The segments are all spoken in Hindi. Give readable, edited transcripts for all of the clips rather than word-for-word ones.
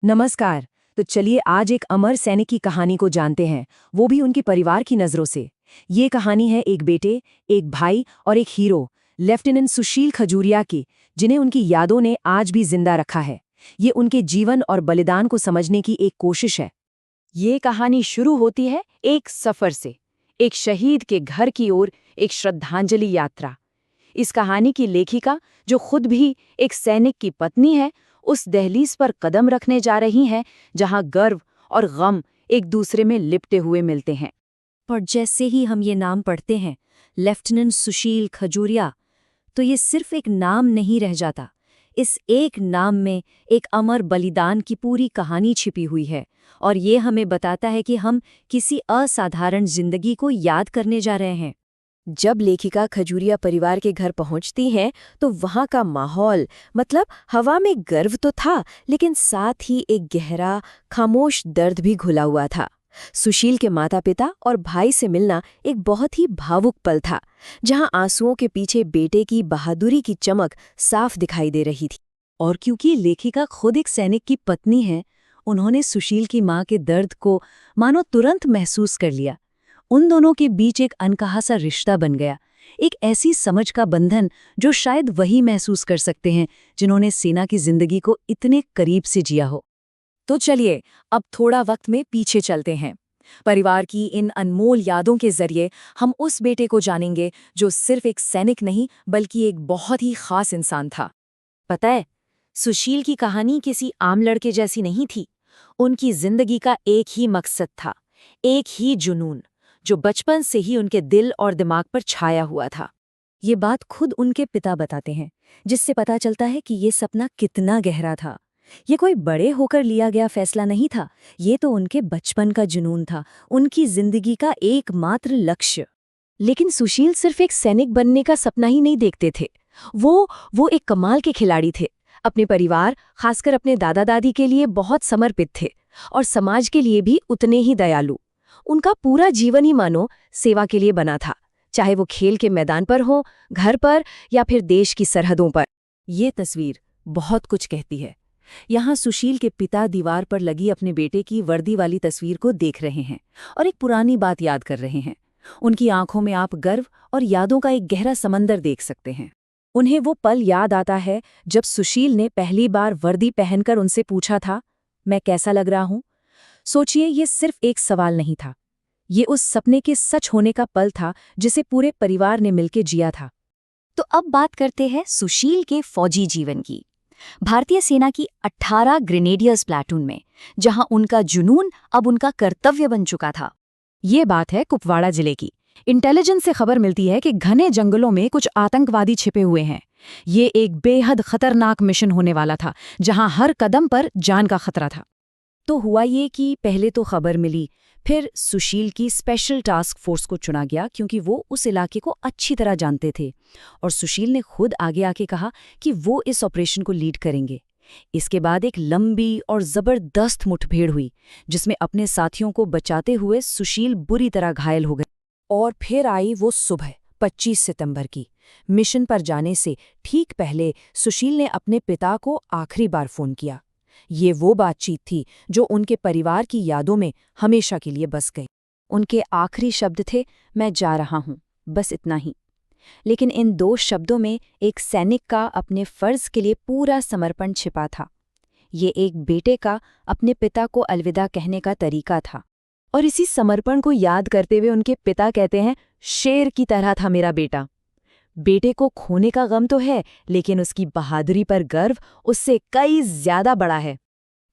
नमस्कार। तो चलिए आज एक अमर सैनिक की कहानी को जानते हैं, वो भी उनके परिवार की नज़रों से। ये कहानी है एक बेटे, एक भाई और एक हीरो, लेफ्टिनेंट सुशील खजूरिया की, जिन्हें उनकी यादों ने आज भी जिंदा रखा है। ये उनके जीवन और बलिदान को समझने की एक कोशिश है। ये कहानी शुरू होती है एक सफर से, एक शहीद के घर की ओर, एक श्रद्धांजलि यात्रा। इस कहानी की लेखिका, जो खुद भी एक सैनिक की पत्नी है, उस दहलीज पर कदम रखने जा रही हैं जहां गर्व और गम एक दूसरे में लिपटे हुए मिलते हैं। पर जैसे ही हम ये नाम पढ़ते हैं, लेफ्टिनेंट सुशील खजूरिया, तो ये सिर्फ एक नाम नहीं रह जाता। इस एक नाम में एक अमर बलिदान की पूरी कहानी छिपी हुई है, और ये हमें बताता है कि हम किसी असाधारण जिंदगी को याद करने जा रहे हैं। जब लेखिका खजूरिया परिवार के घर पहुंचती हैं, तो वहां का माहौल, मतलब हवा में गर्व तो था, लेकिन साथ ही एक गहरा, खामोश दर्द भी घुला हुआ था। सुशील के माता-पिता और भाई से मिलना एक बहुत ही भावुक पल था, जहां आंसुओं के पीछे बेटे की बहादुरी की चमक साफ दिखाई दे रही थी। और क्योंकि लेखिका खुद एक सैनिक की पत्नी है, उन्होंने सुशील की मां के दर्द को मानो तुरंत महसूस कर लिया। उन दोनों के बीच एक अनकहा सा रिश्ता बन गया, एक ऐसी समझ का बंधन जो शायद वही महसूस कर सकते हैं जिन्होंने सेना की जिंदगी को इतने करीब से जिया हो। तो चलिए अब थोड़ा वक्त में पीछे चलते हैं। परिवार की इन अनमोल यादों के जरिए हम उस बेटे को जानेंगे जो सिर्फ एक सैनिक नहीं बल्कि एक बहुत ही खास इंसान था। पता है, सुशील की कहानी किसी आम लड़के जैसी नहीं थी। उनकी जिंदगी का एक ही मकसद था, एक ही जुनून, जो बचपन से ही उनके दिल और दिमाग पर छाया हुआ था। ये बात खुद उनके पिता बताते हैं, जिससे पता चलता है कि ये सपना कितना गहरा था। ये कोई बड़े होकर लिया गया फैसला नहीं था, ये तो उनके बचपन का जुनून था, उनकी जिंदगी का एकमात्र लक्ष्य। लेकिन सुशील सिर्फ एक सैनिक बनने का सपना ही नहीं देखते थे। वो एक कमाल के खिलाड़ी थे। अपने परिवार, खासकर अपने दादा दादी के लिए बहुत समर्पित थे, और समाज के लिए भी उतने ही दयालु। उनका पूरा जीवन ही मानो सेवा के लिए बना था, चाहे वो खेल के मैदान पर हो, घर पर, या फिर देश की सरहदों पर। ये तस्वीर बहुत कुछ कहती है। यहाँ सुशील के पिता दीवार पर लगी अपने बेटे की वर्दी वाली तस्वीर को देख रहे हैं और एक पुरानी बात याद कर रहे हैं। उनकी आंखों में आप गर्व और यादों का एक गहरा समंदर देख सकते हैं। उन्हें वो पल याद आता है जब सुशील ने पहली बार वर्दी पहनकर उनसे पूछा था, मैं कैसा लग रहा हूं? सोचिए, ये सिर्फ एक सवाल नहीं था, ये उस सपने के सच होने का पल था जिसे पूरे परिवार ने मिलकर जिया था। तो अब बात करते हैं सुशील के फौजी जीवन की। भारतीय सेना की 18 ग्रेनेडियर्स प्लाटून में, जहां उनका जुनून अब उनका कर्तव्य बन चुका था। ये बात है कुपवाड़ा जिले की। इंटेलिजेंस से खबर मिलती है कि घने जंगलों में कुछ आतंकवादी छिपे हुए हैं। ये एक बेहद खतरनाक मिशन होने वाला था, जहां हर कदम पर जान का खतरा था। तो हुआ ये कि पहले तो खबर मिली, फिर सुशील की स्पेशल टास्क फोर्स को चुना गया, क्योंकि वो उस इलाके को अच्छी तरह जानते थे, और सुशील ने खुद आगे आके कहा कि वो इस ऑपरेशन को लीड करेंगे। इसके बाद एक लंबी और जबरदस्त मुठभेड़ हुई, जिसमें अपने साथियों को बचाते हुए सुशील बुरी तरह घायल हो गए। और फिर आई वो सुबह 25 सितंबर की। मिशन पर जाने से ठीक पहले सुशील ने अपने पिता को आखिरी बार फोन किया। ये वो बातचीत थी जो उनके परिवार की यादों में हमेशा के लिए बस गई। उनके आखिरी शब्द थे, मैं जा रहा हूं, बस इतना ही। लेकिन इन दो शब्दों में एक सैनिक का अपने फर्ज के लिए पूरा समर्पण छिपा था। ये एक बेटे का अपने पिता को अलविदा कहने का तरीका था। और इसी समर्पण को याद करते हुए उनके पिता कहते हैं, शेर की तरह था मेरा बेटा। बेटे को खोने का गम तो है, लेकिन उसकी बहादुरी पर गर्व उससे कई ज्यादा बड़ा है।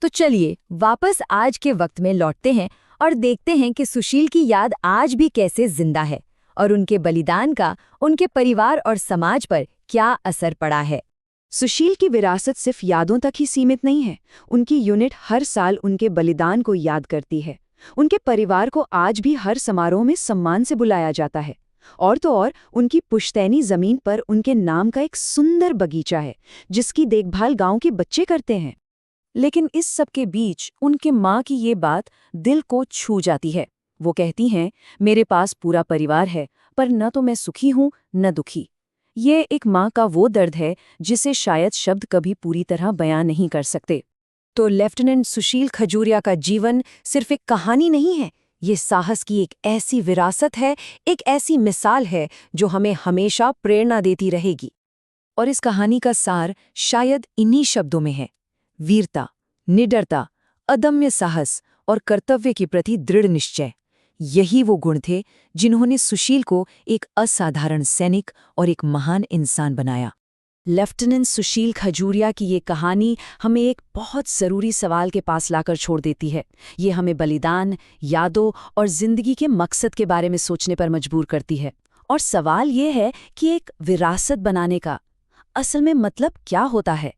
तो चलिए वापस आज के वक्त में लौटते हैं और देखते हैं कि सुशील की याद आज भी कैसे जिंदा है, और उनके बलिदान का उनके परिवार और समाज पर क्या असर पड़ा है। सुशील की विरासत सिर्फ यादों तक ही सीमित नहीं है। उनकी यूनिट हर साल उनके बलिदान को याद करती है। उनके परिवार को आज भी हर समारोह में सम्मान से बुलाया जाता है। और तो और उनकी पुश्तैनी जमीन पर उनके नाम का एक सुंदर बगीचा है, जिसकी देखभाल गांव के बच्चे करते हैं। लेकिन इस सब के बीच उनके माँ की ये बात दिल को छू जाती है। वो कहती हैं, मेरे पास पूरा परिवार है, पर न तो मैं सुखी हूँ न दुखी। ये एक माँ का वो दर्द है जिसे शायद शब्द कभी पूरी तरह बयां नहीं कर सकते। तो लेफ्टिनेंट सुशील खजूरिया का जीवन सिर्फ एक कहानी नहीं है, ये साहस की एक ऐसी विरासत है, एक ऐसी मिसाल है जो हमें हमेशा प्रेरणा देती रहेगी। और इस कहानी का सार शायद इन्हीं शब्दों में है: वीरता, निडरता, अदम्य साहस और कर्तव्य के प्रति दृढ़ निश्चय। यही वो गुण थे जिन्होंने सुशील को एक असाधारण सैनिक और एक महान इंसान बनाया। लेफ्टिनेंट सुशील खजूरिया की ये कहानी हमें एक बहुत ज़रूरी सवाल के पास लाकर छोड़ देती है। ये हमें बलिदान, यादों और ज़िंदगी के मकसद के बारे में सोचने पर मजबूर करती है। और सवाल ये है कि एक विरासत बनाने का असल में मतलब क्या होता है।